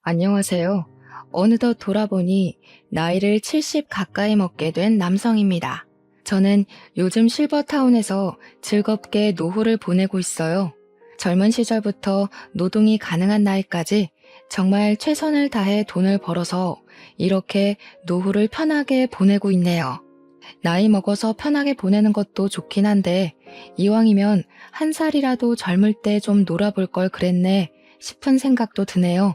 안녕하세요. 어느덧 돌아보니 나이를 70 가까이 먹게 된 남성입니다. 저는 요즘 실버타운에서 즐겁게 노후를 보내고 있어요. 젊은 시절부터 노동이 가능한 나이까지 정말 최선을 다해 돈을 벌어서 이렇게 노후를 편하게 보내고 있네요. 나이 먹어서 편하게 보내는 것도 좋긴 한데 이왕이면 한 살이라도 젊을 때 좀 놀아볼 걸 그랬네 싶은 생각도 드네요.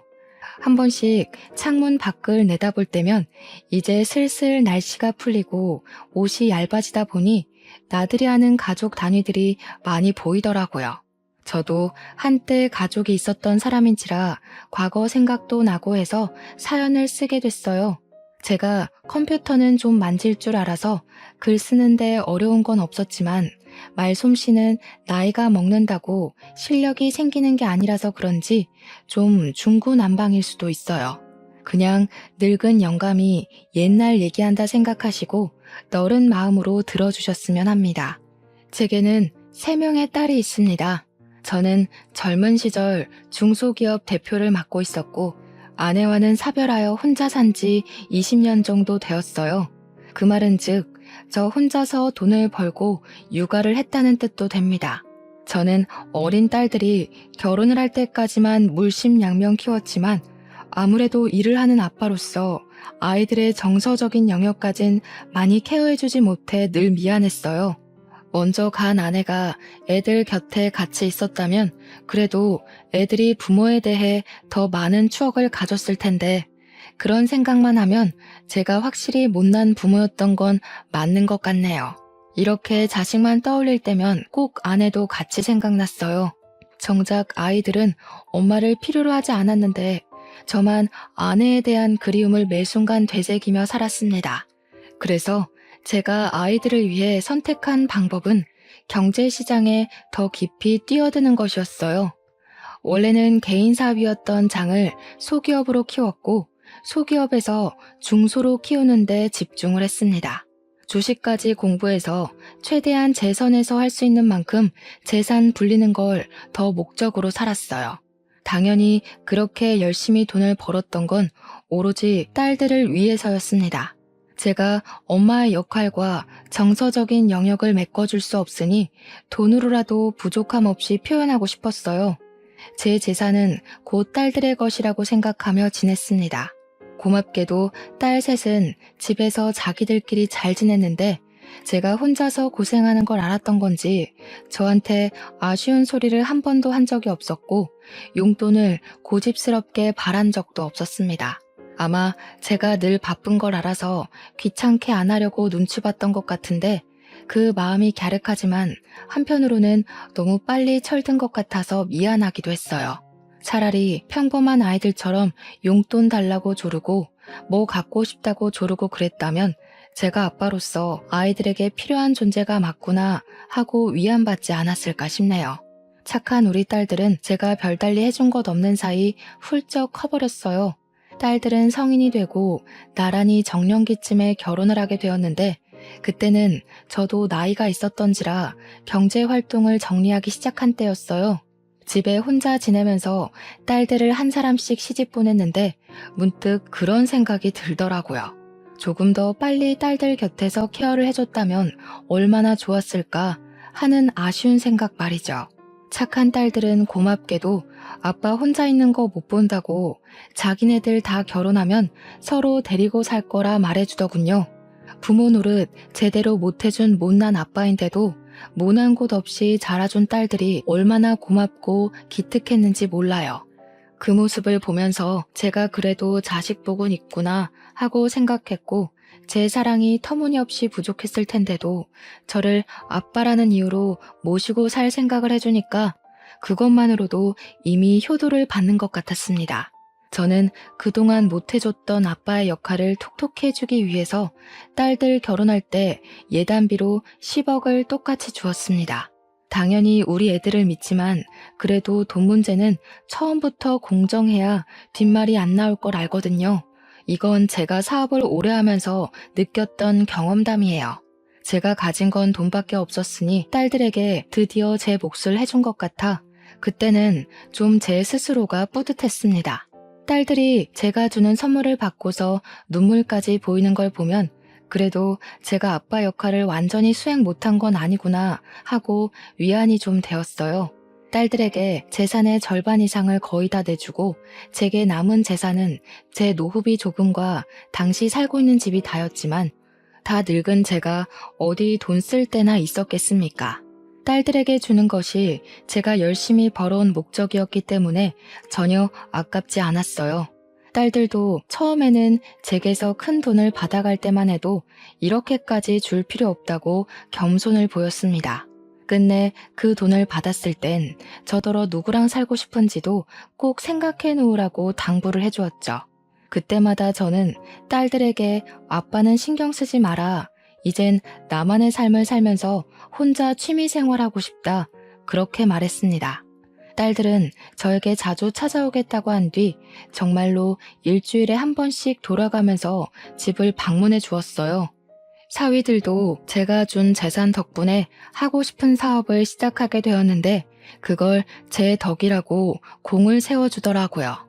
한 번씩 창문 밖을 내다볼 때면 이제 슬슬 날씨가 풀리고 옷이 얇아지다 보니 나들이 하는 가족 단위들이 많이 보이더라고요. 저도 한때 가족이 있었던 사람인지라 과거 생각도 나고 해서 사연을 쓰게 됐어요. 제가 컴퓨터는 좀 만질 줄 알아서 글 쓰는데 어려운 건 없었지만 말솜씨는 나이가 먹는다고 실력이 생기는 게 아니라서 그런지 좀 중구난방일 수도 있어요. 그냥 늙은 영감이 옛날 얘기한다 생각하시고 너른 마음으로 들어주셨으면 합니다. 제게는 3명의 딸이 있습니다. 저는 젊은 시절 중소기업 대표를 맡고 있었고 아내와는 사별하여 혼자 산 지 20년 정도 되었어요. 그 말은 즉, 저 혼자서 돈을 벌고 육아를 했다는 뜻도 됩니다. 저는 어린 딸들이 결혼을 할 때까지만 물심양면 키웠지만 아무래도 일을 하는 아빠로서 아이들의 정서적인 영역까진 많이 케어해주지 못해 늘 미안했어요. 먼저 간 아내가 애들 곁에 같이 있었다면 그래도 애들이 부모에 대해 더 많은 추억을 가졌을 텐데 그런 생각만 하면 제가 확실히 못난 부모였던 건 맞는 것 같네요. 이렇게 자식만 떠올릴 때면 꼭 아내도 같이 생각났어요. 정작 아이들은 엄마를 필요로 하지 않았는데 저만 아내에 대한 그리움을 매 순간 되새기며 살았습니다. 그래서 제가 아이들을 위해 선택한 방법은 경제시장에 더 깊이 뛰어드는 것이었어요. 원래는 개인사업이었던 장을 소기업으로 키웠고 소기업에서 중소로 키우는 데 집중을 했습니다. 주식까지 공부해서 최대한 재선에서 할 수 있는 만큼 재산 불리는 걸 더 목적으로 살았어요. 당연히 그렇게 열심히 돈을 벌었던 건 오로지 딸들을 위해서였습니다. 제가 엄마의 역할과 정서적인 영역을 메꿔줄 수 없으니 돈으로라도 부족함 없이 표현하고 싶었어요. 제 재산은 곧 딸들의 것이라고 생각하며 지냈습니다. 고맙게도 딸 셋은 집에서 자기들끼리 잘 지냈는데 제가 혼자서 고생하는 걸 알았던 건지 저한테 아쉬운 소리를 한 번도 한 적이 없었고 용돈을 고집스럽게 바란 적도 없었습니다. 아마 제가 늘 바쁜 걸 알아서 귀찮게 안 하려고 눈치 봤던 것 같은데 그 마음이 갸륵하지만 한편으로는 너무 빨리 철든 것 같아서 미안하기도 했어요. 차라리 평범한 아이들처럼 용돈 달라고 조르고 뭐 갖고 싶다고 조르고 그랬다면 제가 아빠로서 아이들에게 필요한 존재가 맞구나 하고 위안받지 않았을까 싶네요. 착한 우리 딸들은 제가 별달리 해준 것 없는 사이 훌쩍 커버렸어요. 딸들은 성인이 되고 나란히 정년기쯤에 결혼을 하게 되었는데 그때는 저도 나이가 있었던지라 경제활동을 정리하기 시작한 때였어요. 집에 혼자 지내면서 딸들을 한 사람씩 시집 보냈는데 문득 그런 생각이 들더라고요. 조금 더 빨리 딸들 곁에서 케어를 해줬다면 얼마나 좋았을까 하는 아쉬운 생각 말이죠. 착한 딸들은 고맙게도 아빠 혼자 있는 거 못 본다고 자기네들 다 결혼하면 서로 데리고 살 거라 말해주더군요. 부모 노릇 제대로 못해준 못난 아빠인데도 모난 곳 없이 자라준 딸들이 얼마나 고맙고 기특했는지 몰라요. 그 모습을 보면서 제가 그래도 자식 복은 있구나 하고 생각했고 제 사랑이 터무니없이 부족했을 텐데도 저를 아빠라는 이유로 모시고 살 생각을 해주니까 그것만으로도 이미 효도를 받는 것 같았습니다. 저는 그동안 못해줬던 아빠의 역할을 톡톡히 해주기 위해서 딸들 결혼할 때 예단비로 10억을 똑같이 주었습니다. 당연히 우리 애들을 믿지만 그래도 돈 문제는 처음부터 공정해야 뒷말이 안 나올 걸 알거든요. 이건 제가 사업을 오래 하면서 느꼈던 경험담이에요. 제가 가진 건 돈밖에 없었으니 딸들에게 드디어 제 몫을 해준 것 같아 그때는 좀 제 스스로가 뿌듯했습니다. 딸들이 제가 주는 선물을 받고서 눈물까지 보이는 걸 보면 그래도 제가 아빠 역할을 완전히 수행 못한 건 아니구나 하고 위안이 좀 되었어요. 딸들에게 재산의 절반 이상을 거의 다 내주고 제게 남은 재산은 제 노후비 조금과 당시 살고 있는 집이 다였지만 다 늙은 제가 어디 돈 쓸 때나 있었겠습니까? 딸들에게 주는 것이 제가 열심히 벌어온 목적이었기 때문에 전혀 아깝지 않았어요. 딸들도 처음에는 제게서 큰 돈을 받아갈 때만 해도 이렇게까지 줄 필요 없다고 겸손을 보였습니다. 끝내 그 돈을 받았을 땐 저더러 누구랑 살고 싶은지도 꼭 생각해 놓으라고 당부를 해주었죠. 그때마다 저는 딸들에게 아빠는 신경 쓰지 마라. 이젠 나만의 삶을 살면서 혼자 취미 생활하고 싶다. 그렇게 말했습니다. 딸들은 저에게 자주 찾아오겠다고 한 뒤 정말로 일주일에 한 번씩 돌아가면서 집을 방문해 주었어요. 사위들도 제가 준 재산 덕분에 하고 싶은 사업을 시작하게 되었는데 그걸 제 덕이라고 공을 세워주더라고요.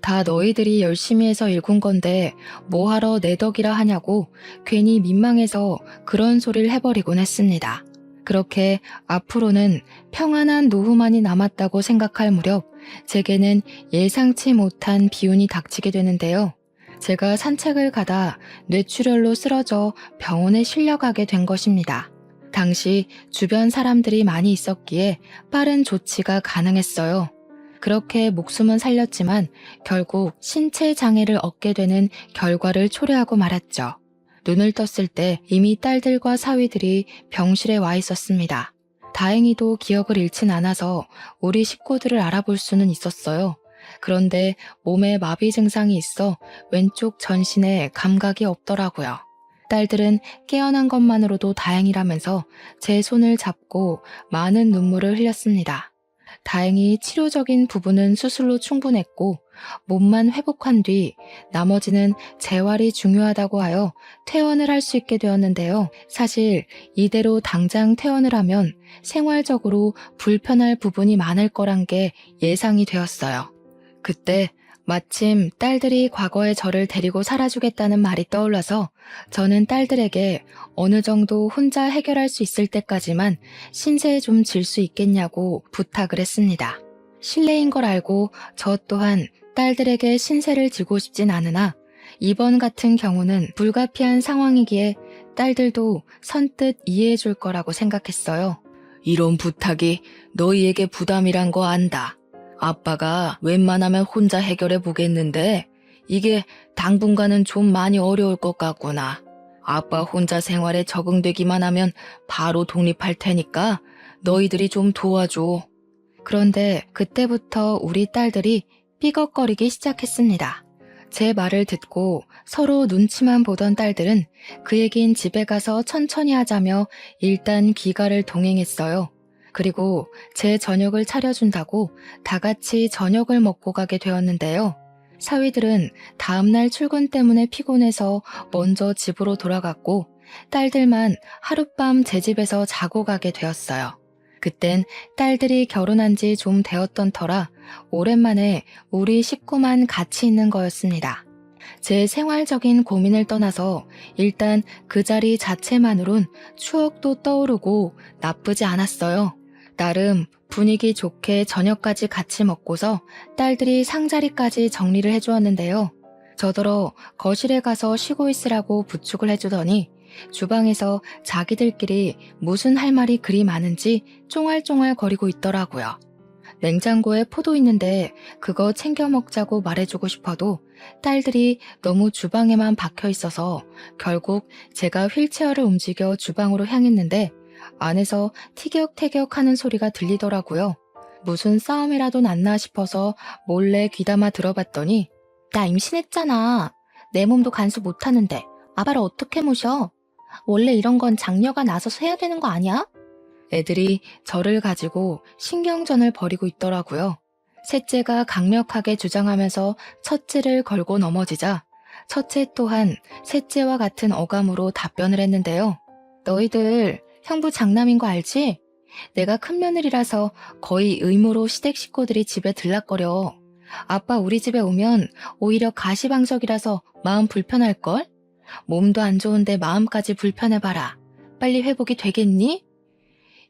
다 너희들이 열심히 해서 일군 건데 뭐하러 내 덕이라 하냐고 괜히 민망해서 그런 소리를 해버리곤 했습니다. 그렇게 앞으로는 평안한 노후만이 남았다고 생각할 무렵 제게는 예상치 못한 비운이 닥치게 되는데요. 제가 산책을 가다 뇌출혈로 쓰러져 병원에 실려가게 된 것입니다. 당시 주변 사람들이 많이 있었기에 빠른 조치가 가능했어요. 그렇게 목숨은 살렸지만 결국 신체 장애를 얻게 되는 결과를 초래하고 말았죠. 눈을 떴을 때 이미 딸들과 사위들이 병실에 와 있었습니다. 다행히도 기억을 잃진 않아서 우리 식구들을 알아볼 수는 있었어요. 그런데 몸에 마비 증상이 있어 왼쪽 전신에 감각이 없더라고요. 딸들은 깨어난 것만으로도 다행이라면서 제 손을 잡고 많은 눈물을 흘렸습니다. 다행히 치료적인 부분은 수술로 충분했고 몸만 회복한 뒤 나머지는 재활이 중요하다고 하여 퇴원을 할 수 있게 되었는데요. 사실 이대로 당장 퇴원을 하면 생활적으로 불편할 부분이 많을 거란 게 예상이 되었어요. 그때 마침 딸들이 과거의 저를 데리고 살아주겠다는 말이 떠올라서 저는 딸들에게 어느 정도 혼자 해결할 수 있을 때까지만 신세에 좀 질 수 있겠냐고 부탁을 했습니다. 실례인 걸 알고 저 또한 딸들에게 신세를 지고 싶진 않으나 이번 같은 경우는 불가피한 상황이기에 딸들도 선뜻 이해해 줄 거라고 생각했어요. 이런 부탁이 너희에게 부담이란 거 안다. 아빠가 웬만하면 혼자 해결해 보겠는데 이게 당분간은 좀 많이 어려울 것 같구나. 아빠 혼자 생활에 적응되기만 하면 바로 독립할 테니까 너희들이 좀 도와줘. 그런데 그때부터 우리 딸들이 삐걱거리기 시작했습니다. 제 말을 듣고 서로 눈치만 보던 딸들은 그 얘긴 집에 가서 천천히 하자며 일단 귀가를 동행했어요. 그리고 제 저녁을 차려준다고 다 같이 저녁을 먹고 가게 되었는데요. 사위들은 다음날 출근 때문에 피곤해서 먼저 집으로 돌아갔고 딸들만 하룻밤 제 집에서 자고 가게 되었어요. 그땐 딸들이 결혼한 지 좀 되었던 터라 오랜만에 우리 식구만 같이 있는 거였습니다. 제 생활적인 고민을 떠나서 일단 그 자리 자체만으론 추억도 떠오르고 나쁘지 않았어요. 나름 분위기 좋게 저녁까지 같이 먹고서 딸들이 상자리까지 정리를 해주었는데요. 저더러 거실에 가서 쉬고 있으라고 부축을 해주더니 주방에서 자기들끼리 무슨 할 말이 그리 많은지 쫑알쫑알 거리고 있더라고요. 냉장고에 포도 있는데 그거 챙겨 먹자고 말해주고 싶어도 딸들이 너무 주방에만 박혀 있어서 결국 제가 휠체어를 움직여 주방으로 향했는데 안에서 티격태격 하는 소리가 들리더라고요. 무슨 싸움이라도 났나 싶어서 몰래 귀담아 들어봤더니 나 임신했잖아. 내 몸도 간수 못하는데 아바를 어떻게 모셔? 원래 이런 건 장녀가 나서서 해야 되는 거 아니야? 애들이 저를 가지고 신경전을 벌이고 있더라고요. 셋째가 강력하게 주장하면서 첫째를 걸고 넘어지자 첫째 또한 셋째와 같은 어감으로 답변을 했는데요. 너희들 형부 장남인 거 알지? 내가 큰며느리라서 거의 의무로 시댁 식구들이 집에 들락거려. 아빠 우리 집에 오면 오히려 가시방석이라서 마음 불편할걸? 몸도 안 좋은데 마음까지 불편해봐라. 빨리 회복이 되겠니?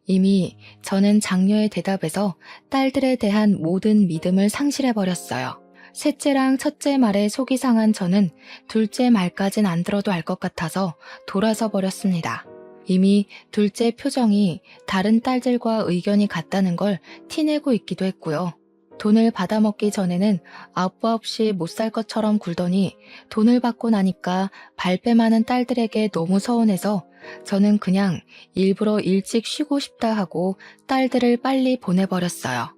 이미 저는 장녀의 대답에서 딸들에 대한 모든 믿음을 상실해버렸어요. 셋째랑 첫째 말에 속이 상한 저는 둘째 말까진 안 들어도 알 것 같아서 돌아서 버렸습니다. 이미 둘째 표정이 다른 딸들과 의견이 같다는 걸 티내고 있기도 했고요. 돈을 받아먹기 전에는 아빠 없이 못 살 것처럼 굴더니 돈을 받고 나니까 발뺌하는 딸들에게 너무 서운해서 저는 그냥 일부러 일찍 쉬고 싶다 하고 딸들을 빨리 보내버렸어요.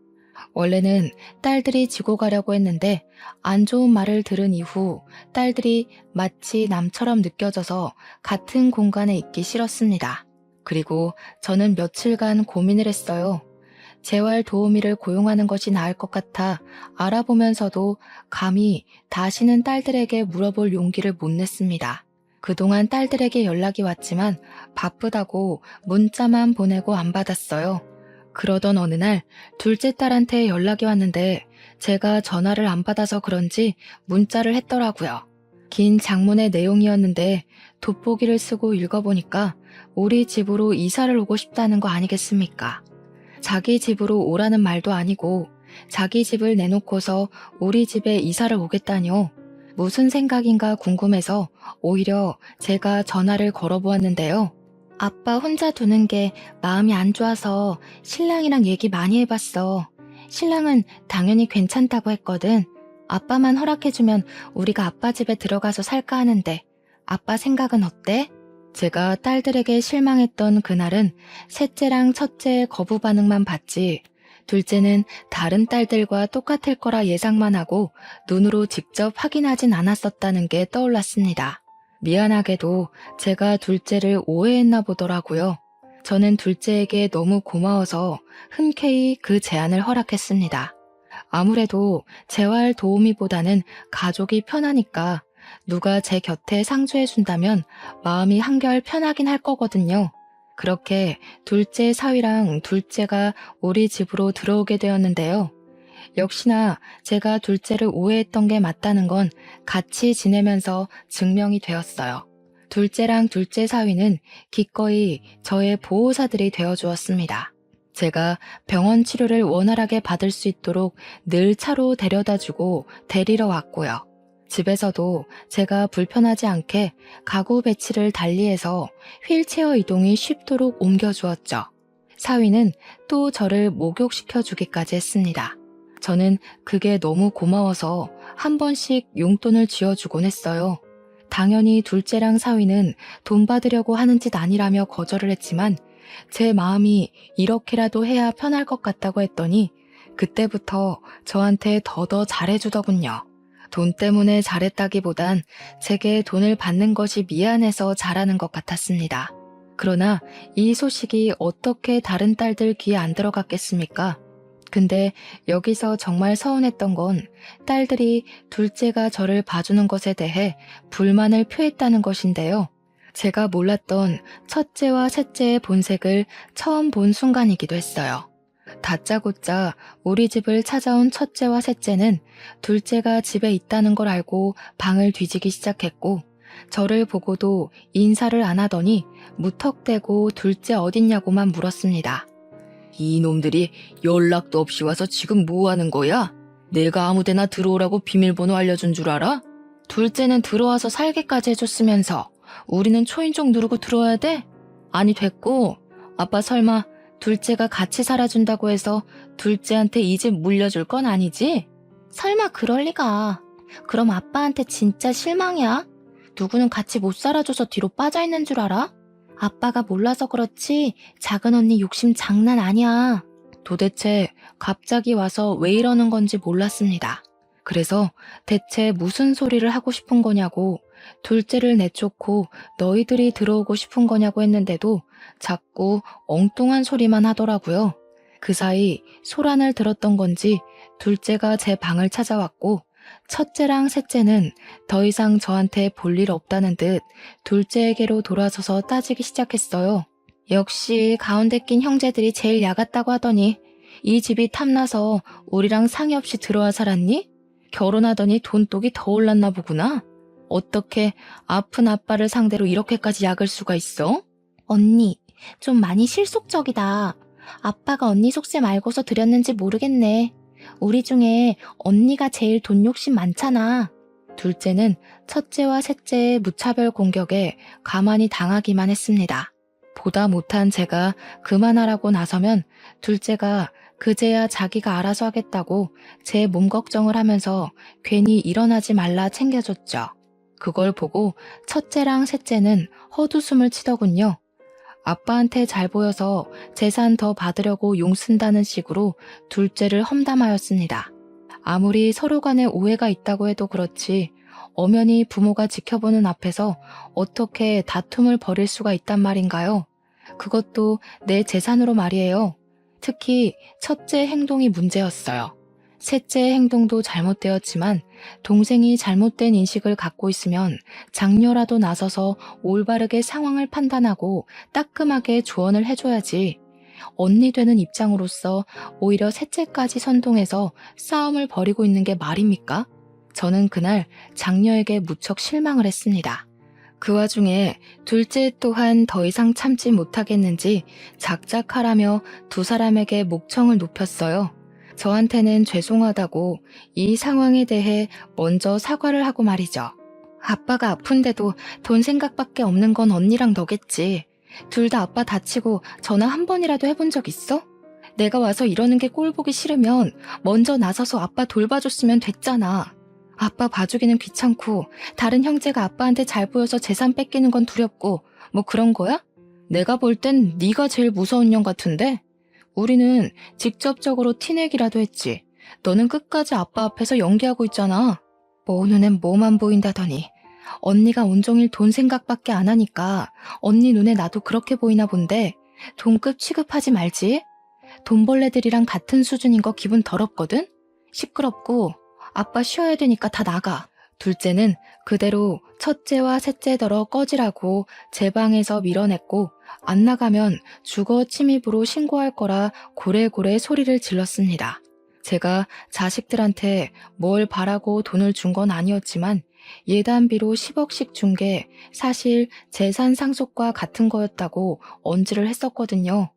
원래는 딸들이 지고 가려고 했는데 안 좋은 말을 들은 이후 딸들이 마치 남처럼 느껴져서 같은 공간에 있기 싫었습니다. 그리고 저는 며칠간 고민을 했어요. 재활 도우미를 고용하는 것이 나을 것 같아 알아보면서도 감히 다시는 딸들에게 물어볼 용기를 못 냈습니다. 그동안 딸들에게 연락이 왔지만 바쁘다고 문자만 보내고 안 받았어요. 그러던 어느 날 둘째 딸한테 연락이 왔는데 제가 전화를 안 받아서 그런지 문자를 했더라고요. 긴 장문의 내용이었는데 돋보기를 쓰고 읽어보니까 우리 집으로 이사를 오고 싶다는 거 아니겠습니까? 자기 집으로 오라는 말도 아니고 자기 집을 내놓고서 우리 집에 이사를 오겠다뇨. 무슨 생각인가 궁금해서 오히려 제가 전화를 걸어보았는데요. 아빠 혼자 두는 게 마음이 안 좋아서 신랑이랑 얘기 많이 해봤어. 신랑은 당연히 괜찮다고 했거든. 아빠만 허락해주면 우리가 아빠 집에 들어가서 살까 하는데 아빠 생각은 어때? 제가 딸들에게 실망했던 그날은 셋째랑 첫째의 거부 반응만 봤지 둘째는 다른 딸들과 똑같을 거라 예상만 하고 눈으로 직접 확인하진 않았었다는 게 떠올랐습니다. 미안하게도 제가 둘째를 오해했나 보더라고요. 저는 둘째에게 너무 고마워서 흔쾌히 그 제안을 허락했습니다. 아무래도 재활 도우미보다는 가족이 편하니까 누가 제 곁에 상주해준다면 마음이 한결 편하긴 할 거거든요. 그렇게 둘째 사위랑 둘째가 우리 집으로 들어오게 되었는데요. 역시나 제가 둘째를 오해했던 게 맞다는 건 같이 지내면서 증명이 되었어요. 둘째랑 둘째 사위는 기꺼이 저의 보호사들이 되어주었습니다. 제가 병원 치료를 원활하게 받을 수 있도록 늘 차로 데려다주고 데리러 왔고요. 집에서도 제가 불편하지 않게 가구 배치를 달리해서 휠체어 이동이 쉽도록 옮겨주었죠. 사위는 또 저를 목욕시켜주기까지 했습니다. 저는 그게 너무 고마워서 한 번씩 용돈을 쥐어주곤 했어요. 당연히 둘째랑 사위는 돈 받으려고 하는 짓 아니라며 거절을 했지만 제 마음이 이렇게라도 해야 편할 것 같다고 했더니 그때부터 저한테 더더 잘해주더군요. 돈 때문에 잘했다기보단 제게 돈을 받는 것이 미안해서 잘하는 것 같았습니다. 그러나 이 소식이 어떻게 다른 딸들 귀에 안 들어갔겠습니까? 근데 여기서 정말 서운했던 건 딸들이 둘째가 저를 봐주는 것에 대해 불만을 표했다는 것인데요. 제가 몰랐던 첫째와 셋째의 본색을 처음 본 순간이기도 했어요. 다짜고짜 우리 집을 찾아온 첫째와 셋째는 둘째가 집에 있다는 걸 알고 방을 뒤지기 시작했고 저를 보고도 인사를 안 하더니 무턱대고 둘째 어딨냐고만 물었습니다. 이놈들이 연락도 없이 와서 지금 뭐 하는 거야? 내가 아무데나 들어오라고 비밀번호 알려준 줄 알아? 둘째는 들어와서 살게까지 해줬으면서 우리는 초인종 누르고 들어와야 돼? 아니 됐고 아빠 설마 둘째가 같이 살아준다고 해서 둘째한테 이 집 물려줄 건 아니지? 설마 그럴 리가. 그럼 아빠한테 진짜 실망이야? 누구는 같이 못 살아줘서 뒤로 빠져있는 줄 알아? 아빠가 몰라서 그렇지 작은 언니 욕심 장난 아니야. 도대체 갑자기 와서 왜 이러는 건지 몰랐습니다. 그래서 대체 무슨 소리를 하고 싶은 거냐고 둘째를 내쫓고 너희들이 들어오고 싶은 거냐고 했는데도 자꾸 엉뚱한 소리만 하더라고요. 그 사이 소란을 들었던 건지 둘째가 제 방을 찾아왔고 첫째랑 셋째는 더 이상 저한테 볼 일 없다는 듯 둘째에게로 돌아서서 따지기 시작했어요. 역시 가운데 낀 형제들이 제일 야같다고 하더니 이 집이 탐나서 우리랑 상의 없이 들어와 살았니? 결혼하더니 돈독이 더 올랐나 보구나. 어떻게 아픈 아빠를 상대로 이렇게까지 약을 수가 있어? 언니, 좀 많이 실속적이다. 아빠가 언니 속셈 알고서 드렸는지 모르겠네. 우리 중에 언니가 제일 돈 욕심 많잖아. 둘째는 첫째와 셋째의 무차별 공격에 가만히 당하기만 했습니다. 보다 못한 제가 그만하라고 나서면 둘째가 그제야 자기가 알아서 하겠다고 제 몸 걱정을 하면서 괜히 일어나지 말라 챙겨줬죠. 그걸 보고 첫째랑 셋째는 헛웃음을 치더군요. 아빠한테 잘 보여서 재산 더 받으려고 용 쓴다는 식으로 둘째를 험담하였습니다. 아무리 서로 간에 오해가 있다고 해도 그렇지 엄연히 부모가 지켜보는 앞에서 어떻게 다툼을 벌일 수가 있단 말인가요? 그것도 내 재산으로 말이에요. 특히 첫째 행동이 문제였어요. 셋째의 행동도 잘못되었지만 동생이 잘못된 인식을 갖고 있으면 장녀라도 나서서 올바르게 상황을 판단하고 따끔하게 조언을 해줘야지. 언니 되는 입장으로서 오히려 셋째까지 선동해서 싸움을 벌이고 있는 게 말입니까? 저는 그날 장녀에게 무척 실망을 했습니다. 그 와중에 둘째 또한 더 이상 참지 못하겠는지 작작하라며 두 사람에게 목청을 높였어요. 저한테는 죄송하다고 이 상황에 대해 먼저 사과를 하고 말이죠. 아빠가 아픈데도 돈 생각밖에 없는 건 언니랑 너겠지. 둘 다 아빠 다치고 전화 한 번이라도 해본 적 있어? 내가 와서 이러는 게 꼴 보기 싫으면 먼저 나서서 아빠 돌봐줬으면 됐잖아. 아빠 봐주기는 귀찮고 다른 형제가 아빠한테 잘 보여서 재산 뺏기는 건 두렵고 뭐 그런 거야? 내가 볼 땐 네가 제일 무서운 년 같은데? 우리는 직접적으로 티내기라도 했지. 너는 끝까지 아빠 앞에서 연기하고 있잖아. 뭐 눈엔 뭐만 보인다더니 언니가 온종일 돈 생각밖에 안 하니까 언니 눈에 나도 그렇게 보이나 본데 돈급 취급하지 말지. 돈벌레들이랑 같은 수준인 거 기분 더럽거든? 시끄럽고 아빠 쉬어야 되니까 다 나가. 둘째는 그대로 첫째와 셋째더러 꺼지라고 제 방에서 밀어냈고 안 나가면 주거 침입으로 신고할 거라 고래고래 소리를 질렀습니다. 제가 자식들한테 뭘 바라고 돈을 준 건 아니었지만 예단비로 10억씩 준 게 사실 재산 상속과 같은 거였다고 언지를 했었거든요.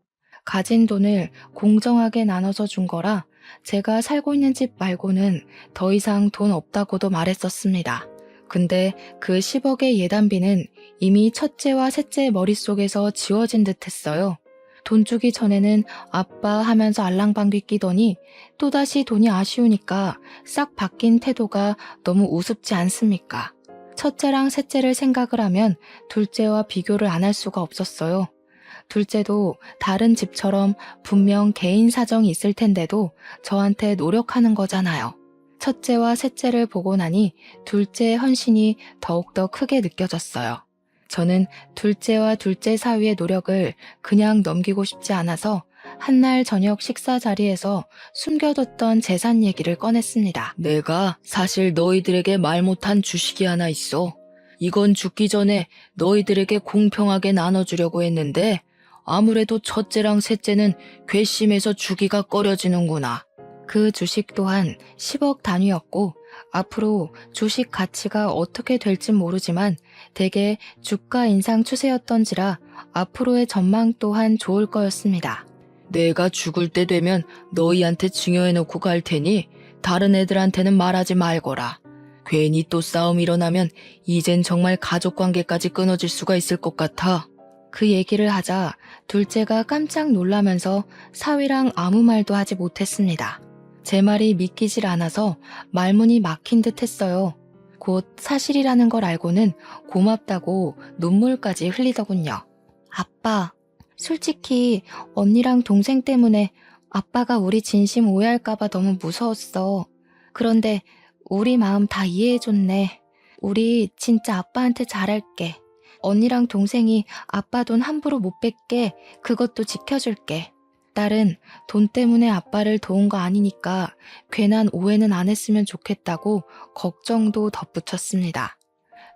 가진 돈을 공정하게 나눠서 준 거라 제가 살고 있는 집 말고는 더 이상 돈 없다고도 말했었습니다. 근데 그 10억의 예단비는 이미 첫째와 셋째 머릿속에서 지워진 듯 했어요. 돈 주기 전에는 아빠 하면서 알랑방귀 끼더니 또다시 돈이 아쉬우니까 싹 바뀐 태도가 너무 우습지 않습니까? 첫째랑 셋째를 생각을 하면 둘째와 비교를 안 할 수가 없었어요. 둘째도 다른 집처럼 분명 개인 사정이 있을 텐데도 저한테 노력하는 거잖아요. 첫째와 셋째를 보고 나니 둘째의 헌신이 더욱더 크게 느껴졌어요. 저는 둘째와 둘째 사위의 노력을 그냥 넘기고 싶지 않아서 한날 저녁 식사 자리에서 숨겨뒀던 재산 얘기를 꺼냈습니다. 내가 사실 너희들에게 말 못한 주식이 하나 있어. 이건 죽기 전에 너희들에게 공평하게 나눠주려고 했는데 아무래도 첫째랑 셋째는 괘씸해서 주기가 꺼려지는구나. 그 주식 또한 10억 단위였고 앞으로 주식 가치가 어떻게 될진 모르지만 대개 주가 인상 추세였던지라 앞으로의 전망 또한 좋을 거였습니다. 내가 죽을 때 되면 너희한테 증여해놓고 갈 테니 다른 애들한테는 말하지 말거라. 괜히 또 싸움 일어나면 이젠 정말 가족관계까지 끊어질 수가 있을 것 같아. 그 얘기를 하자 둘째가 깜짝 놀라면서 사위랑 아무 말도 하지 못했습니다. 제 말이 믿기질 않아서 말문이 막힌 듯 했어요. 곧 사실이라는 걸 알고는 고맙다고 눈물까지 흘리더군요. 아빠, 솔직히 언니랑 동생 때문에 아빠가 우리 진심 오해할까봐 너무 무서웠어. 그런데 우리 마음 다 이해해줬네. 우리 진짜 아빠한테 잘할게. 언니랑 동생이 아빠 돈 함부로 못 뺏게 그것도 지켜줄게. 딸은 돈 때문에 아빠를 도운 거 아니니까 괜한 오해는 안 했으면 좋겠다고 걱정도 덧붙였습니다.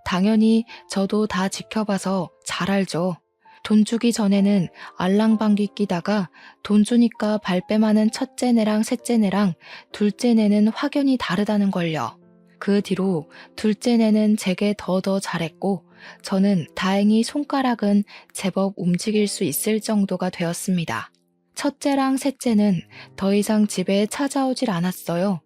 당연히 저도 다 지켜봐서 잘 알죠. 돈 주기 전에는 알랑방귀 끼다가 돈 주니까 발뺌하는 첫째네랑 셋째네랑 둘째네는 확연히 다르다는 걸요. 그 뒤로 둘째네는 제게 더 잘했고 저는 다행히 손가락은 제법 움직일 수 있을 정도가 되었습니다. 첫째랑 셋째는 더 이상 집에 찾아오질 않았어요.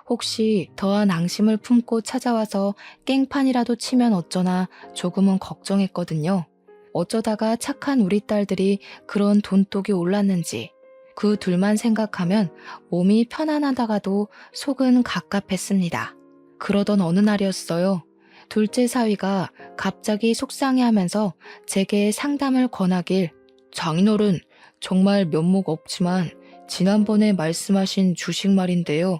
혹시 더한 앙심을 품고 찾아와서 깽판이라도 치면 어쩌나 조금은 걱정했거든요. 어쩌다가 착한 우리 딸들이 그런 돈독이 올랐는지 그 둘만 생각하면 몸이 편안하다가도 속은 갑갑했습니다. 그러던 어느 날이었어요. 둘째 사위가 갑자기 속상해하면서 제게 상담을 권하길 장인어른 정말 면목 없지만 지난번에 말씀하신 주식 말인데요.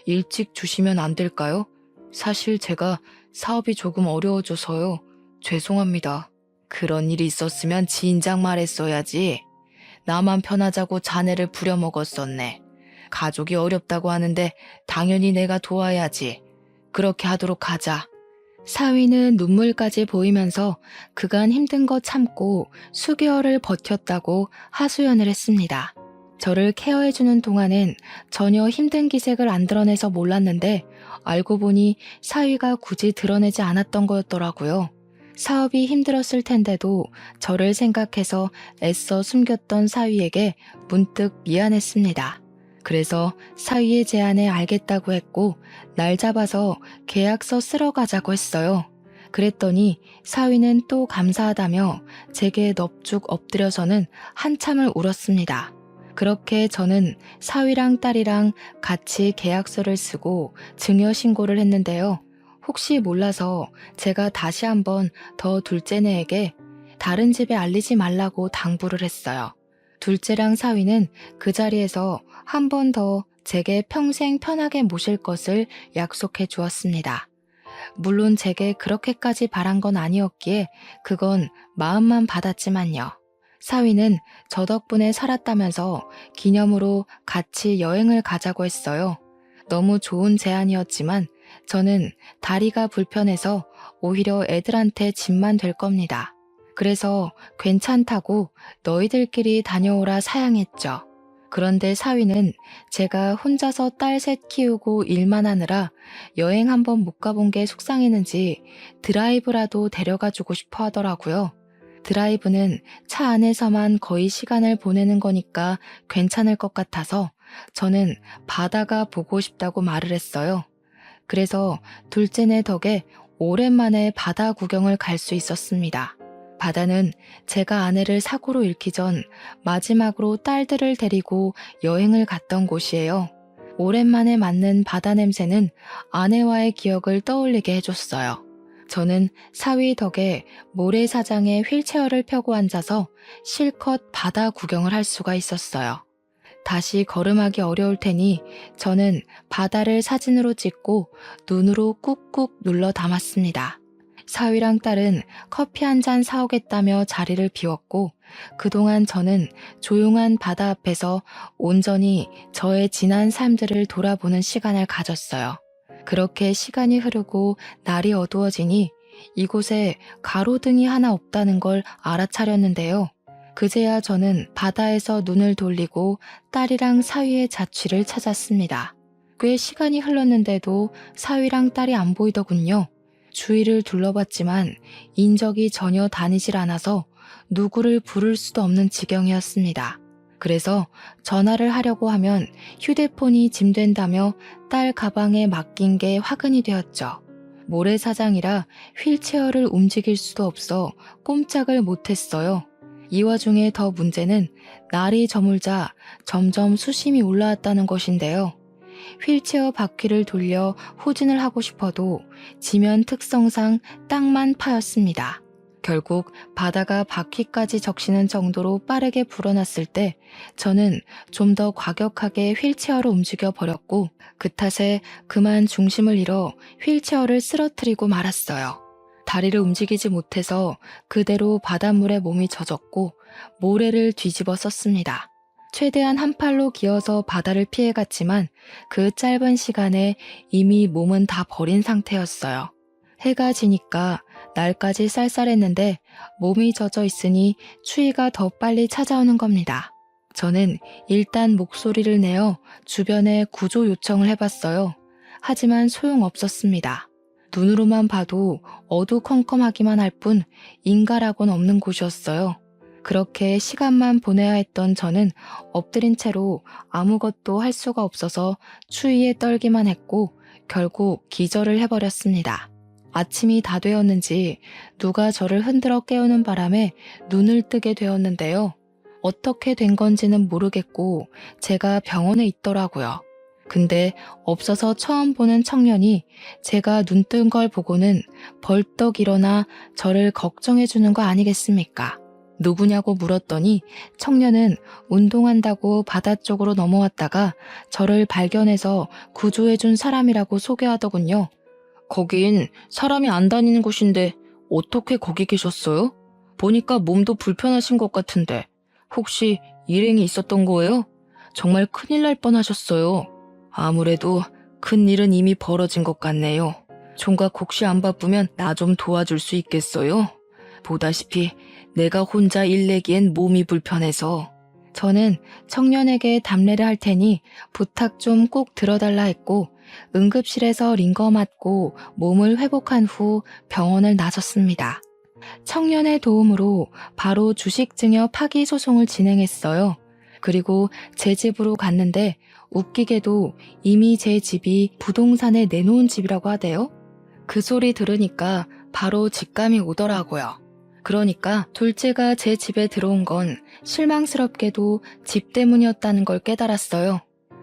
일찍 주시면 안 될까요? 사실 제가 사업이 조금 어려워져서요. 죄송합니다. 그런 일이 있었으면 진작 말했어야지. 나만 편하자고 자네를 부려먹었었네. 가족이 어렵다고 하는데 당연히 내가 도와야지. 그렇게 하도록 하자. 사위는 눈물까지 보이면서 그간 힘든 거 참고 수개월을 버텼다고 하소연을 했습니다. 저를 케어해주는 동안엔 전혀 힘든 기색을 안 드러내서 몰랐는데 알고 보니 사위가 굳이 드러내지 않았던 거였더라고요. 사업이 힘들었을 텐데도 저를 생각해서 애써 숨겼던 사위에게 문득 미안했습니다. 그래서 사위의 제안에 알겠다고 했고 날 잡아서 계약서 쓰러 가자고 했어요. 그랬더니 사위는 또 감사하다며 제게 넙죽 엎드려서는 한참을 울었습니다. 그렇게 저는 사위랑 딸이랑 같이 계약서를 쓰고 증여신고를 했는데요. 혹시 몰라서 제가 다시 한번 더 둘째네에게 다른 집에 알리지 말라고 당부를 했어요. 둘째랑 사위는 그 자리에서 한 번 더 제게 평생 편하게 모실 것을 약속해 주었습니다. 물론 제게 그렇게까지 바란 건 아니었기에 그건 마음만 받았지만요. 사위는 저 덕분에 살았다면서 기념으로 같이 여행을 가자고 했어요. 너무 좋은 제안이었지만 저는 다리가 불편해서 오히려 애들한테 짐만 될 겁니다. 그래서 괜찮다고 너희들끼리 다녀오라 사양했죠. 그런데 사위는 제가 혼자서 딸 셋 키우고 일만 하느라 여행 한번 못 가본 게 속상했는지 드라이브라도 데려가주고 싶어 하더라고요. 드라이브는 차 안에서만 거의 시간을 보내는 거니까 괜찮을 것 같아서 저는 바다가 보고 싶다고 말을 했어요. 그래서 둘째네 덕에 오랜만에 바다 구경을 갈 수 있었습니다. 바다는 제가 아내를 사고로 잃기 전 마지막으로 딸들을 데리고 여행을 갔던 곳이에요. 오랜만에 맡는 바다 냄새는 아내와의 기억을 떠올리게 해줬어요. 저는 사위 덕에 모래사장에 휠체어를 펴고 앉아서 실컷 바다 구경을 할 수가 있었어요. 다시 걸음하기 어려울 테니 저는 바다를 사진으로 찍고 눈으로 꾹꾹 눌러 담았습니다. 사위랑 딸은 커피 한 잔 사오겠다며 자리를 비웠고 그동안 저는 조용한 바다 앞에서 온전히 저의 지난 삶들을 돌아보는 시간을 가졌어요. 그렇게 시간이 흐르고 날이 어두워지니 이곳에 가로등이 하나 없다는 걸 알아차렸는데요. 그제야 저는 바다에서 눈을 돌리고 딸이랑 사위의 자취를 찾았습니다. 꽤 시간이 흘렀는데도 사위랑 딸이 안 보이더군요. 주위를 둘러봤지만 인적이 전혀 다니질 않아서 누구를 부를 수도 없는 지경이었습니다. 그래서 전화를 하려고 하면 휴대폰이 짐된다며 딸 가방에 맡긴 게 화근이 되었죠. 모래사장이라 휠체어를 움직일 수도 없어 꼼짝을 못했어요. 이 와중에 더 문제는 날이 저물자 점점 수심이 올라왔다는 것인데요. 휠체어 바퀴를 돌려 후진을 하고 싶어도 지면 특성상 땅만 파였습니다. 결국 바다가 바퀴까지 적시는 정도로 빠르게 불어났을 때 저는 좀 더 과격하게 휠체어를 움직여 버렸고 그 탓에 그만 중심을 잃어 휠체어를 쓰러뜨리고 말았어요. 다리를 움직이지 못해서 그대로 바닷물에 몸이 젖었고 모래를 뒤집어 썼습니다. 최대한 한 팔로 기어서 바다를 피해갔지만 그 짧은 시간에 이미 몸은 다 버린 상태였어요. 해가 지니까 날까지 쌀쌀했는데 몸이 젖어 있으니 추위가 더 빨리 찾아오는 겁니다. 저는 일단 목소리를 내어 주변에 구조 요청을 해봤어요. 하지만 소용없었습니다. 눈으로만 봐도 어두컴컴하기만 할 뿐 인가라고는 없는 곳이었어요. 그렇게 시간만 보내야 했던 저는 엎드린 채로 아무것도 할 수가 없어서 추위에 떨기만 했고 결국 기절을 해버렸습니다. 아침이 다 되었는지 누가 저를 흔들어 깨우는 바람에 눈을 뜨게 되었는데요. 어떻게 된 건지는 모르겠고 제가 병원에 있더라고요. 근데 없어서 처음 보는 청년이 제가 눈 뜬 걸 보고는 벌떡 일어나 저를 걱정해 주는 거 아니겠습니까? 누구냐고 물었더니 청년은 운동한다고 바다 쪽으로 넘어왔다가 저를 발견해서 구조해 준 사람이라고 소개하더군요. 거긴 사람이 안 다니는 곳인데 어떻게 거기 계셨어요? 보니까 몸도 불편하신 것 같은데 혹시 일행이 있었던 거예요? 정말 큰일 날 뻔하셨어요. 아무래도 큰일은 이미 벌어진 것 같네요. 총각 혹시 안 바쁘면 나 좀 도와줄 수 있겠어요? 보다시피 내가 혼자 일 내기엔 몸이 불편해서. 저는 청년에게 답례를 할 테니 부탁 좀 꼭 들어달라 했고 응급실에서 링거 맞고 몸을 회복한 후 병원을 나섰습니다. 청년의 도움으로 바로 주식증여 파기 소송을 진행했어요. 그리고 제 집으로 갔는데 웃기게도 이미 제 집이 부동산에 내놓은 집이라고 하대요. 그 소리 들으니까 바로 직감이 오더라고요. 그러니까 둘째가 제 집에 들어온 건 실망스럽게도 집 때문이었다는 걸 깨달았어요.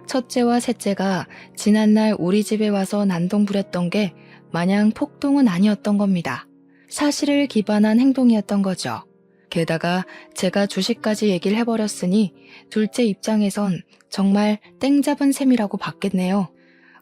첫째와 셋째가 지난날 우리 집에 와서 난동 부렸던 게 마냥 폭동은 아니었던 겁니다. 사실을 기반한 행동이었던 거죠. 게다가 제가 주식까지 얘기를 해버렸으니 둘째 입장에선 정말 땡 잡은 셈이라고 봤겠네요.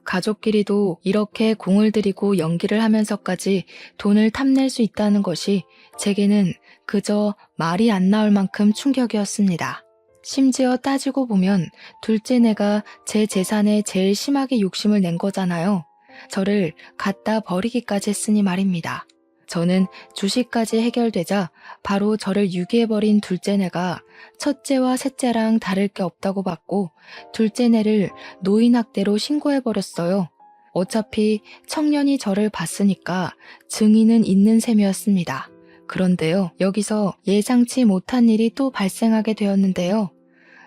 가족끼리도 이렇게 공을 들이고 연기를 하면서까지 돈을 탐낼 수 있다는 것이 제게는 그저 말이 안 나올 만큼 충격이었습니다. 심지어 따지고 보면 둘째네가 제 재산에 제일 심하게 욕심을 낸 거잖아요. 저를 갖다 버리기까지 했으니 말입니다. 저는 주식까지 해결되자 바로 저를 유기해버린 둘째네가 첫째와 셋째랑 다를 게 없다고 봤고 둘째네를 노인학대로 신고해버렸어요. 어차피 청년이 저를 봤으니까 증인은 있는 셈이었습니다. 그런데요, 여기서 예상치 못한 일이 또 발생하게 되었는데요.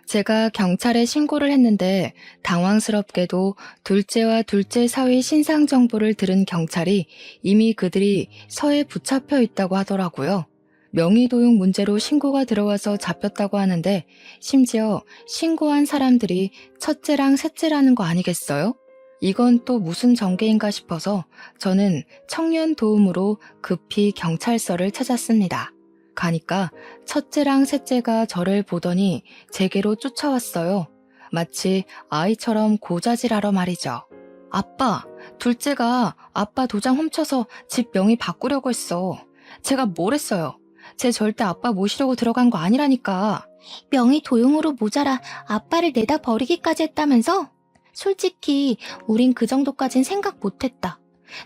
제가 경찰에 신고를 했는데 당황스럽게도 둘째와 둘째 사위 신상 정보를 들은 경찰이 이미 그들이 서에 붙잡혀 있다고 하더라고요. 명의도용 문제로 신고가 들어와서 잡혔다고 하는데 심지어 신고한 사람들이 첫째랑 셋째라는 거 아니겠어요? 이건 또 무슨 전개인가 싶어서 저는 청년 도움으로 급히 경찰서를 찾았습니다. 가니까 첫째랑 셋째가 저를 보더니 제게로 쫓아왔어요. 마치 아이처럼 고자질하러 말이죠. 아빠, 둘째가 아빠 도장 훔쳐서 집 명의 바꾸려고 했어. 제가 뭘 했어요? 쟤 절대 아빠 모시려고 들어간 거 아니라니까. 명의 도용으로 모자라 아빠를 내다 버리기까지 했다면서? 솔직히 우린 그 정도까진 생각 못했다.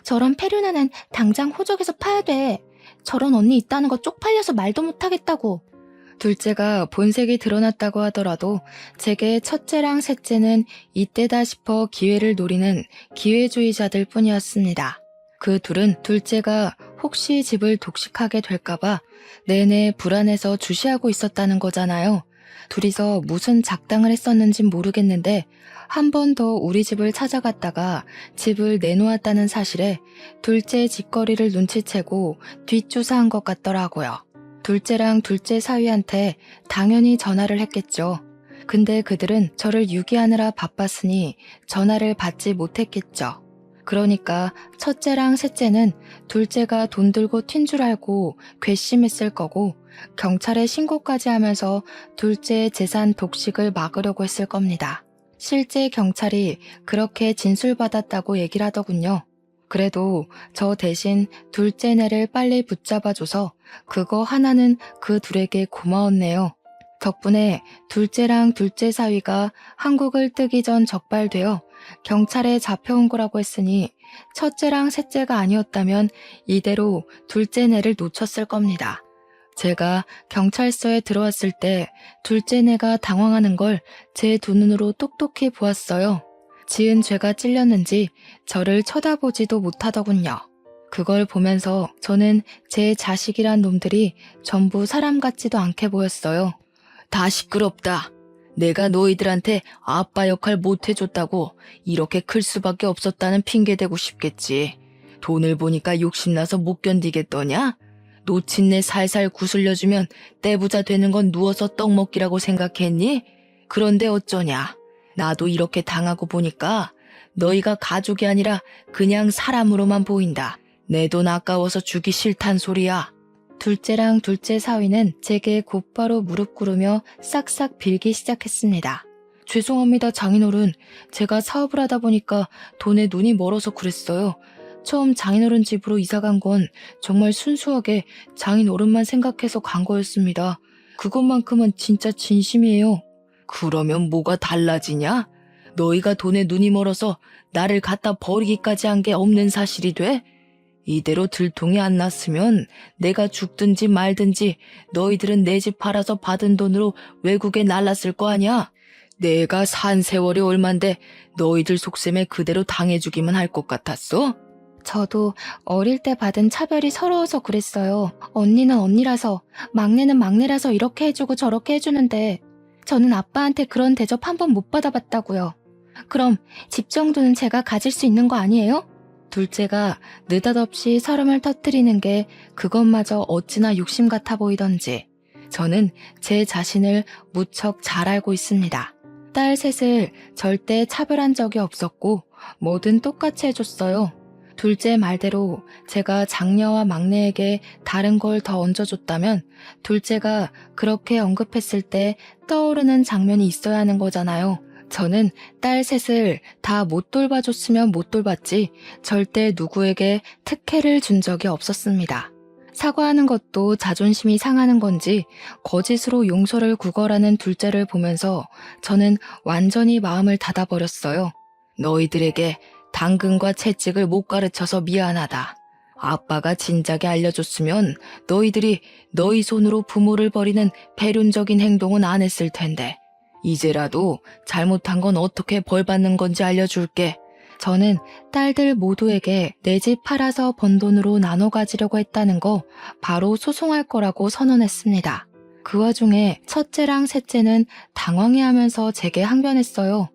저런 페류나는 당장 호적에서 파야 돼. 저런 언니 있다는 거 쪽팔려서 말도 못하겠다고. 둘째가 본색이 드러났다고 하더라도 제게 첫째랑 셋째는 이때다 싶어 기회를 노리는 기회주의자들 뿐이었습니다. 그 둘은 둘째가 혹시 집을 독식하게 될까봐 내내 불안해서 주시하고 있었다는 거잖아요. 둘이서 무슨 작당을 했었는진 모르겠는데 한 번 더 우리 집을 찾아갔다가 집을 내놓았다는 사실에 둘째 짓거리를 눈치채고 뒷조사한 것 같더라고요. 둘째랑 둘째 사위한테 당연히 전화를 했겠죠. 근데 그들은 저를 유기하느라 바빴으니 전화를 받지 못했겠죠. 그러니까 첫째랑 셋째는 둘째가 돈 들고 튄 줄 알고 괘씸했을 거고 경찰에 신고까지 하면서 둘째의 재산 독식을 막으려고 했을 겁니다. 실제 경찰이 그렇게 진술받았다고 얘기를 하더군요. 그래도 저 대신 둘째네를 빨리 붙잡아줘서 그거 하나는 그 둘에게 고마웠네요. 덕분에 둘째랑 둘째 사위가 한국을 뜨기 전 적발되어 경찰에 잡혀온 거라고 했으니 첫째랑 셋째가 아니었다면 이대로 둘째 내를 놓쳤을 겁니다. 제가 경찰서에 들어왔을 때 둘째 내가 당황하는 걸 제 두 눈으로 똑똑히 보았어요. 지은 죄가 찔렸는지 저를 쳐다보지도 못하더군요. 그걸 보면서 저는 제 자식이란 놈들이 전부 사람 같지도 않게 보였어요. 다 시끄럽다. 내가 너희들한테 아빠 역할 못 해줬다고 이렇게 클 수밖에 없었다는 핑계 대고 싶겠지. 돈을 보니까 욕심나서 못 견디겠더냐? 놓친 내 살살 구슬려주면 떼부자 되는 건 누워서 떡 먹기라고 생각했니? 그런데 어쩌냐. 나도 이렇게 당하고 보니까 너희가 가족이 아니라 그냥 사람으로만 보인다. 내 돈 아까워서 주기 싫단 소리야. 둘째랑 둘째 사위는 제게 곧바로 무릎 꿇으며 싹싹 빌기 시작했습니다. 죄송합니다, 장인어른. 제가 사업을 하다 보니까 돈에 눈이 멀어서 그랬어요. 처음 장인어른 집으로 이사간 건 정말 순수하게 장인어른만 생각해서 간 거였습니다. 그것만큼은 진짜 진심이에요. 그러면 뭐가 달라지냐? 너희가 돈에 눈이 멀어서 나를 갖다 버리기까지 한 게 없는 사실이 돼? 이대로 들통이 안 났으면 내가 죽든지 말든지 너희들은 내 집 팔아서 받은 돈으로 외국에 날랐을 거 아니야? 내가 산 세월이 얼만데 너희들 속셈에 그대로 당해주기만 할 것 같았어? 저도 어릴 때 받은 차별이 서러워서 그랬어요. 언니는 언니라서, 막내는 막내라서 이렇게 해주고 저렇게 해주는데 저는 아빠한테 그런 대접 한 번 못 받아봤다고요. 그럼 집 정도는 제가 가질 수 있는 거 아니에요? 둘째가 느닷없이 설움을 터뜨리는 게 그것마저 어찌나 욕심 같아 보이던지 저는 제 자신을 무척 잘 알고 있습니다. 딸 셋을 절대 차별한 적이 없었고 뭐든 똑같이 해줬어요. 둘째 말대로 제가 장녀와 막내에게 다른 걸 더 얹어줬다면 둘째가 그렇게 언급했을 때 떠오르는 장면이 있어야 하는 거잖아요. 저는 딸 셋을 다 못 돌봐줬으면 못 돌봤지 절대 누구에게 특혜를 준 적이 없었습니다. 사과하는 것도 자존심이 상하는 건지 거짓으로 용서를 구걸하는 둘째를 보면서 저는 완전히 마음을 닫아버렸어요. 너희들에게 당근과 채찍을 못 가르쳐서 미안하다. 아빠가 진작에 알려줬으면 너희들이 너희 손으로 부모를 버리는 배륜적인 행동은 안 했을 텐데 이제라도 잘못한 건 어떻게 벌받는 건지 알려줄게. 저는 딸들 모두에게 내 집 팔아서 번 돈으로 나눠 가지려고 했다는 거 바로 소송할 거라고 선언했습니다. 그 와중에 첫째랑 셋째는 당황해하면서 제게 항변했어요.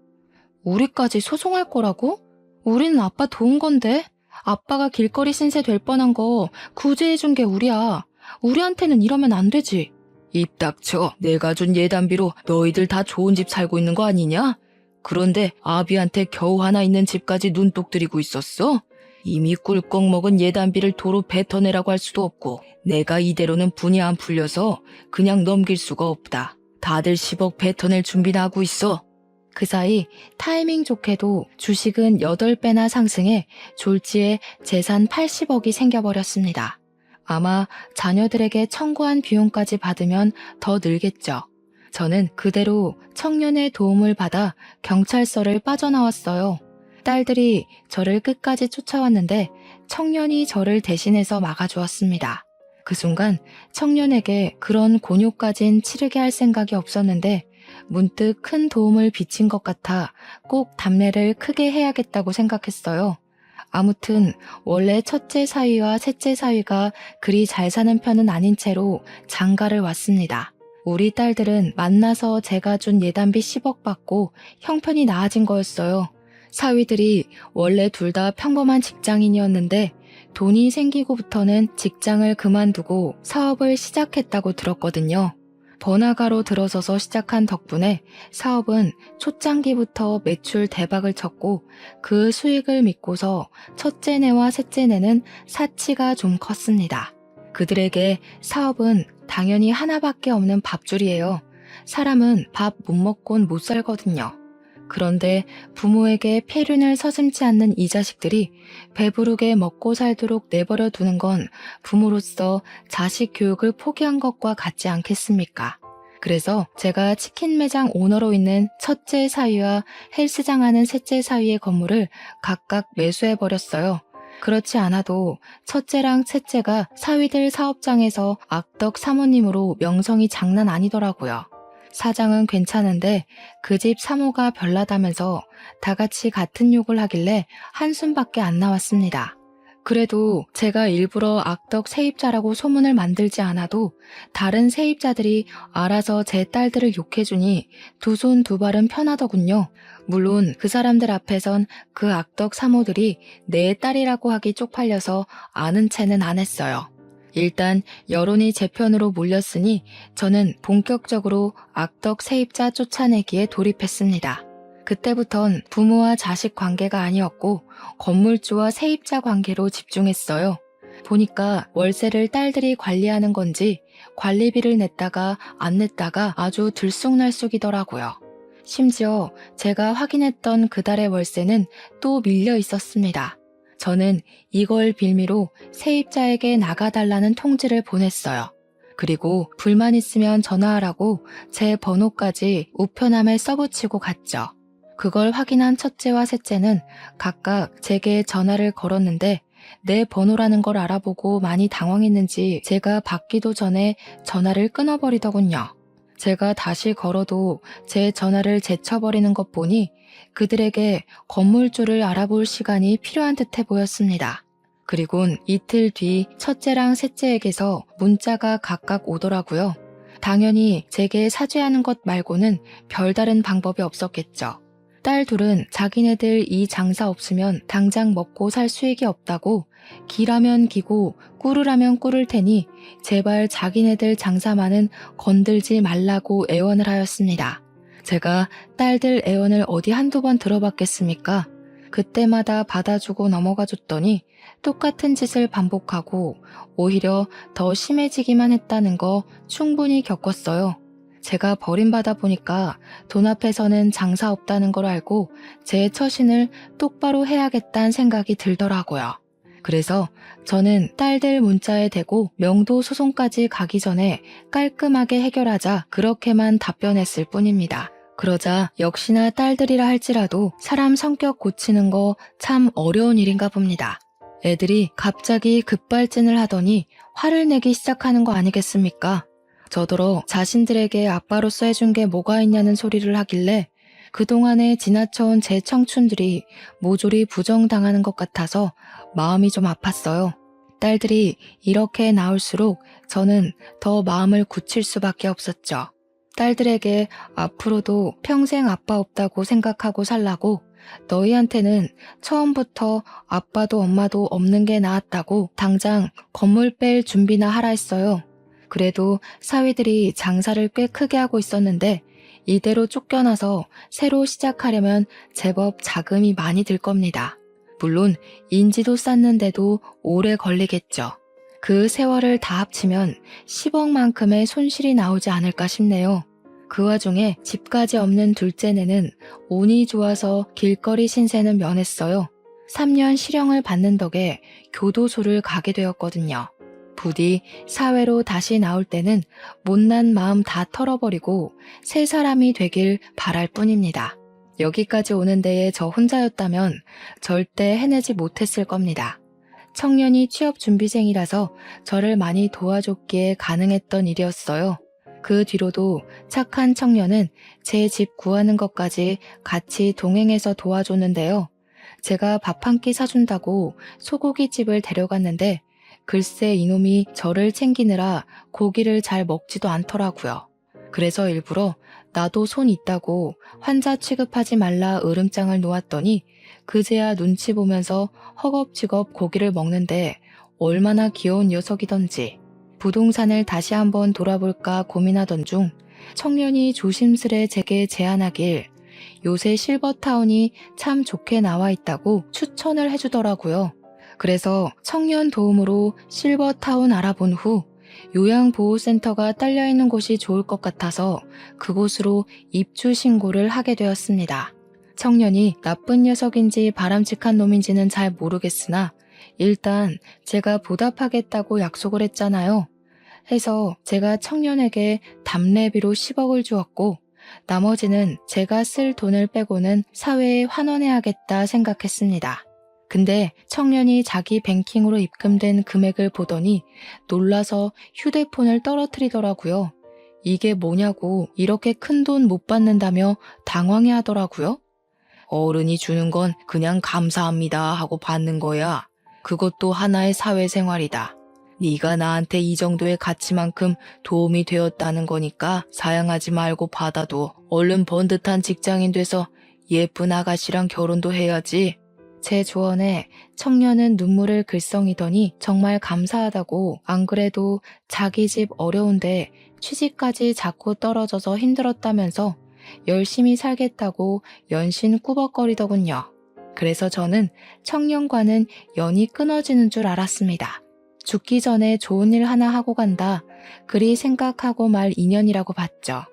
우리까지 소송할 거라고? 우리는 아빠 도운 건데? 아빠가 길거리 신세 될 뻔한 거 구제해준 게 우리야. 우리한테는 이러면 안 되지. 입 닥쳐. 내가 준 예단비로 너희들 다 좋은 집 살고 있는 거 아니냐? 그런데 아비한테 겨우 하나 있는 집까지 눈독 들이고 있었어? 이미 꿀꺽 먹은 예단비를 도로 뱉어내라고 할 수도 없고 내가 이대로는 분이 안 풀려서 그냥 넘길 수가 없다. 다들 10억 뱉어낼 준비나 하고 있어. 그 사이 타이밍 좋게도 주식은 8배나 상승해 졸지에 재산 80억이 생겨버렸습니다. 아마 자녀들에게 청구한 비용까지 받으면 더 늘겠죠. 저는 그대로 청년의 도움을 받아 경찰서를 빠져나왔어요. 딸들이 저를 끝까지 쫓아왔는데 청년이 저를 대신해서 막아주었습니다. 그 순간 청년에게 그런 곤욕까진 치르게 할 생각이 없었는데 문득 큰 도움을 비친 것 같아 꼭 답례를 크게 해야겠다고 생각했어요. 아무튼 원래 첫째 사위와 셋째 사위가 그리 잘 사는 편은 아닌 채로 장가를 왔습니다. 우리 딸들은 만나서 제가 준 예단비 10억 받고 형편이 나아진 거였어요. 사위들이 원래 둘 다 평범한 직장인이었는데 돈이 생기고부터는 직장을 그만두고 사업을 시작했다고 들었거든요. 번화가로 들어서서 시작한 덕분에 사업은 초창기부터 매출 대박을 쳤고 그 수익을 믿고서 첫째네와 셋째네는 사치가 좀 컸습니다. 그들에게 사업은 당연히 하나밖에 없는 밥줄이에요. 사람은 밥 못 먹곤 못 살거든요. 그런데 부모에게 폐륜을 서슴지 않는 이 자식들이 배부르게 먹고 살도록 내버려 두는 건 부모로서 자식 교육을 포기한 것과 같지 않겠습니까? 그래서 제가 치킨 매장 오너로 있는 첫째 사위와 헬스장 하는 셋째 사위의 건물을 각각 매수해버렸어요. 그렇지 않아도 첫째랑 셋째가 사위들 사업장에서 악덕 사모님으로 명성이 장난 아니더라고요. 사장은 괜찮은데 그 집 사모가 별나다면서 다 같이 같은 욕을 하길래 한숨밖에 안 나왔습니다. 그래도 제가 일부러 악덕 세입자라고 소문을 만들지 않아도 다른 세입자들이 알아서 제 딸들을 욕해주니 두 손 두 발은 편하더군요. 물론 그 사람들 앞에선 그 악덕 사모들이 내 딸이라고 하기 쪽팔려서 아는 체는 안 했어요. 일단 여론이 제 편으로 몰렸으니 저는 본격적으로 악덕 세입자 쫓아내기에 돌입했습니다. 그때부턴 부모와 자식 관계가 아니었고 건물주와 세입자 관계로 집중했어요. 보니까 월세를 딸들이 관리하는 건지 관리비를 냈다가 안 냈다가 아주 들쑥날쑥이더라고요. 심지어 제가 확인했던 그달의 월세는 또 밀려 있었습니다. 저는 이걸 빌미로 세입자에게 나가달라는 통지를 보냈어요. 그리고 불만 있으면 전화하라고 제 번호까지 우편함에 써붙이고 갔죠. 그걸 확인한 첫째와 셋째는 각각 제게 전화를 걸었는데 내 번호라는 걸 알아보고 많이 당황했는지 제가 받기도 전에 전화를 끊어버리더군요. 제가 다시 걸어도 제 전화를 제쳐버리는 것 보니 그들에게 건물주를 알아볼 시간이 필요한 듯해 보였습니다. 그리곤 이틀 뒤 첫째랑 셋째에게서 문자가 각각 오더라고요. 당연히 제게 사죄하는 것 말고는 별다른 방법이 없었겠죠. 딸 둘은 자기네들 이 장사 없으면 당장 먹고 살 수익이 없다고 기라면 기고 꿀으라면 꿀을 테니 제발 자기네들 장사만은 건들지 말라고 애원을 하였습니다. 제가 딸들 애원을 어디 한두 번 들어봤겠습니까? 그때마다 받아주고 넘어가 줬더니 똑같은 짓을 반복하고 오히려 더 심해지기만 했다는 거 충분히 겪었어요. 제가 버림받아 보니까 돈 앞에서는 장사 없다는 걸 알고 제 처신을 똑바로 해야겠다는 생각이 들더라고요. 그래서 저는 딸들 문자에 대고 명도 소송까지 가기 전에 깔끔하게 해결하자 그렇게만 답변했을 뿐입니다. 그러자 역시나 딸들이라 할지라도 사람 성격 고치는 거 참 어려운 일인가 봅니다. 애들이 갑자기 급발진을 하더니 화를 내기 시작하는 거 아니겠습니까? 저더러 자신들에게 아빠로서 해준 게 뭐가 있냐는 소리를 하길래 그동안에 지나쳐온 제 청춘들이 모조리 부정당하는 것 같아서 마음이 좀 아팠어요. 딸들이 이렇게 나올수록 저는 더 마음을 굳힐 수밖에 없었죠. 딸들에게 앞으로도 평생 아빠 없다고 생각하고 살라고 너희한테는 처음부터 아빠도 엄마도 없는 게 나았다고 당장 건물 뺄 준비나 하라 했어요. 그래도 사위들이 장사를 꽤 크게 하고 있었는데 이대로 쫓겨나서 새로 시작하려면 제법 자금이 많이 들 겁니다. 물론 인지도 쌓는데도 오래 걸리겠죠. 그 세월을 다 합치면 10억만큼의 손실이 나오지 않을까 싶네요. 그 와중에 집까지 없는 둘째네는 운이 좋아서 길거리 신세는 면했어요. 3년 실형을 받는 덕에 교도소를 가게 되었거든요. 부디 사회로 다시 나올 때는 못난 마음 다 털어버리고 새 사람이 되길 바랄 뿐입니다. 여기까지 오는 데에 저 혼자였다면 절대 해내지 못했을 겁니다. 청년이 취업준비생이라서 저를 많이 도와줬기에 가능했던 일이었어요. 그 뒤로도 착한 청년은 제 집 구하는 것까지 같이 동행해서 도와줬는데요. 제가 밥 한 끼 사준다고 소고기집을 데려갔는데 글쎄 이놈이 저를 챙기느라 고기를 잘 먹지도 않더라고요. 그래서 일부러 나도 손 있다고 환자 취급하지 말라 으름장을 놓았더니 그제야 눈치 보면서 허겁지겁 고기를 먹는데 얼마나 귀여운 녀석이던지. 부동산을 다시 한번 돌아볼까 고민하던 중 청년이 조심스레 제게 제안하길 요새 실버타운이 참 좋게 나와 있다고 추천을 해주더라고요. 그래서 청년 도움으로 실버타운 알아본 후 요양보호센터가 딸려있는 곳이 좋을 것 같아서 그곳으로 입주 신고를 하게 되었습니다. 청년이 나쁜 녀석인지 바람직한 놈인지는 잘 모르겠으나 일단 제가 보답하겠다고 약속을 했잖아요. 해서 제가 청년에게 답례비로 10억을 주었고 나머지는 제가 쓸 돈을 빼고는 사회에 환원해야겠다 생각했습니다. 근데 청년이 자기 뱅킹으로 입금된 금액을 보더니 놀라서 휴대폰을 떨어뜨리더라고요. 이게 뭐냐고 이렇게 큰 돈 못 받는다며 당황해 하더라고요. 어른이 주는 건 그냥 감사합니다 하고 받는 거야. 그것도 하나의 사회생활이다. 네가 나한테 이 정도의 가치만큼 도움이 되었다는 거니까 사양하지 말고 받아도 얼른 번듯한 직장인 돼서 예쁜 아가씨랑 결혼도 해야지. 제 조언에 청년은 눈물을 글썽이더니 정말 감사하다고 안 그래도 자기 집 어려운데 취직까지 자꾸 떨어져서 힘들었다면서 열심히 살겠다고 연신 꾸벅거리더군요. 그래서 저는 청년과는 연이 끊어지는 줄 알았습니다. 죽기 전에 좋은 일 하나 하고 간다. 그리 생각하고 말 인연이라고 봤죠.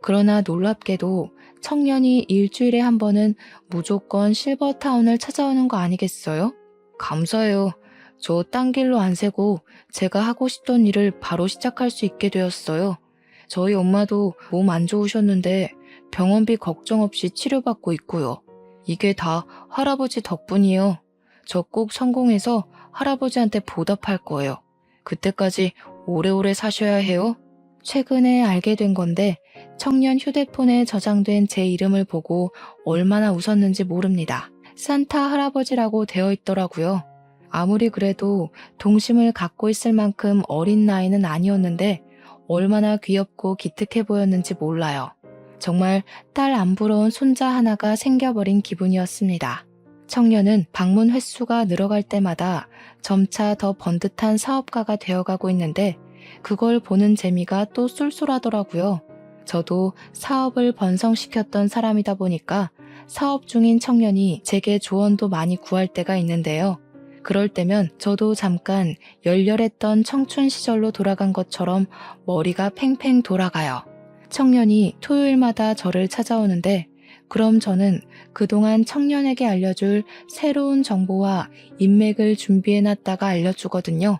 그러나 놀랍게도 청년이 일주일에 한 번은 무조건 실버타운을 찾아오는 거 아니겠어요? 감사해요. 저 딴 길로 안 새고 제가 하고 싶던 일을 바로 시작할 수 있게 되었어요. 저희 엄마도 몸 안 좋으셨는데 병원비 걱정 없이 치료받고 있고요. 이게 다 할아버지 덕분이에요. 저 꼭 성공해서 할아버지한테 보답할 거예요. 그때까지 오래오래 사셔야 해요. 최근에 알게 된 건데 청년 휴대폰에 저장된 제 이름을 보고 얼마나 웃었는지 모릅니다. 산타 할아버지라고 되어 있더라고요. 아무리 그래도 동심을 갖고 있을 만큼 어린 나이는 아니었는데 얼마나 귀엽고 기특해 보였는지 몰라요. 정말 딸 안 부러운 손자 하나가 생겨버린 기분이었습니다. 청년은 방문 횟수가 늘어갈 때마다 점차 더 번듯한 사업가가 되어가고 있는데 그걸 보는 재미가 또 쏠쏠하더라고요. 저도 사업을 번성시켰던 사람이다 보니까 사업 중인 청년이 제게 조언도 많이 구할 때가 있는데요. 그럴 때면 저도 잠깐 열렬했던 청춘 시절로 돌아간 것처럼 머리가 팽팽 돌아가요. 청년이 토요일마다 저를 찾아오는데 그럼 저는 그동안 청년에게 알려줄 새로운 정보와 인맥을 준비해놨다가 알려주거든요.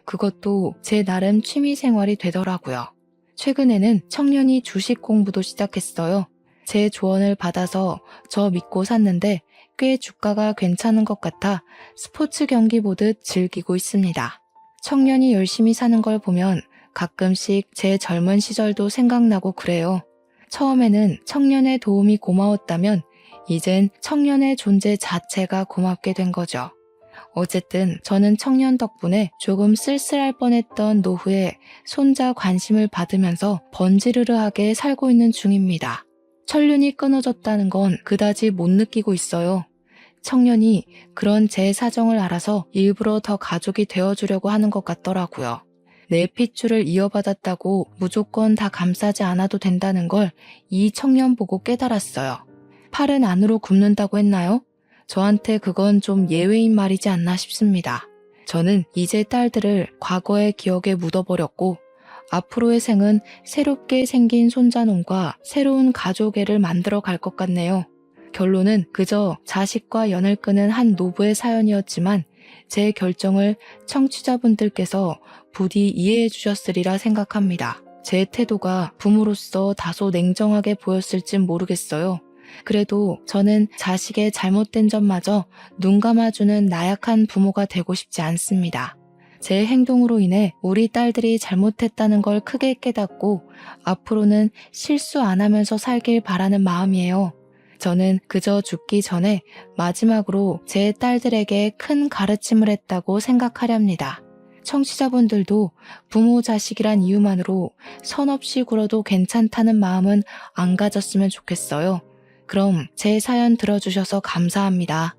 그것도 제 나름 취미생활이 되더라고요. 최근에는 청년이 주식 공부도 시작했어요. 제 조언을 받아서 저 믿고 샀는데 꽤 주가가 괜찮은 것 같아 스포츠 경기 보듯 즐기고 있습니다. 청년이 열심히 사는 걸 보면 가끔씩 제 젊은 시절도 생각나고 그래요. 처음에는 청년의 도움이 고마웠다면 이젠 청년의 존재 자체가 고맙게 된 거죠. 어쨌든 저는 청년 덕분에 조금 쓸쓸할 뻔했던 노후에 손자 관심을 받으면서 번지르르하게 살고 있는 중입니다. 천륜이 끊어졌다는 건 그다지 못 느끼고 있어요. 청년이 그런 제 사정을 알아서 일부러 더 가족이 되어주려고 하는 것 같더라고요. 내 핏줄을 이어받았다고 무조건 다 감싸지 않아도 된다는 걸 이 청년 보고 깨달았어요. 팔은 안으로 굽는다고 했나요? 저한테 그건 좀 예외인 말이지 않나 싶습니다. 저는 이제 딸들을 과거의 기억에 묻어버렸고 앞으로의 생은 새롭게 생긴 손자놈과 새로운 가족애를 만들어 갈 것 같네요. 결론은 그저 자식과 연을 끄는 한 노부의 사연이었지만 제 결정을 청취자분들께서 부디 이해해 주셨으리라 생각합니다. 제 태도가 부모로서 다소 냉정하게 보였을진 모르겠어요. 그래도 저는 자식의 잘못된 점마저 눈 감아주는 나약한 부모가 되고 싶지 않습니다. 제 행동으로 인해 우리 딸들이 잘못했다는 걸 크게 깨닫고 앞으로는 실수 안 하면서 살길 바라는 마음이에요. 저는 그저 죽기 전에 마지막으로 제 딸들에게 큰 가르침을 했다고 생각하렵니다. 청취자분들도 부모 자식이란 이유만으로 선 없이 굴어도 괜찮다는 마음은 안 가졌으면 좋겠어요. 그럼 제 사연 들어주셔서 감사합니다.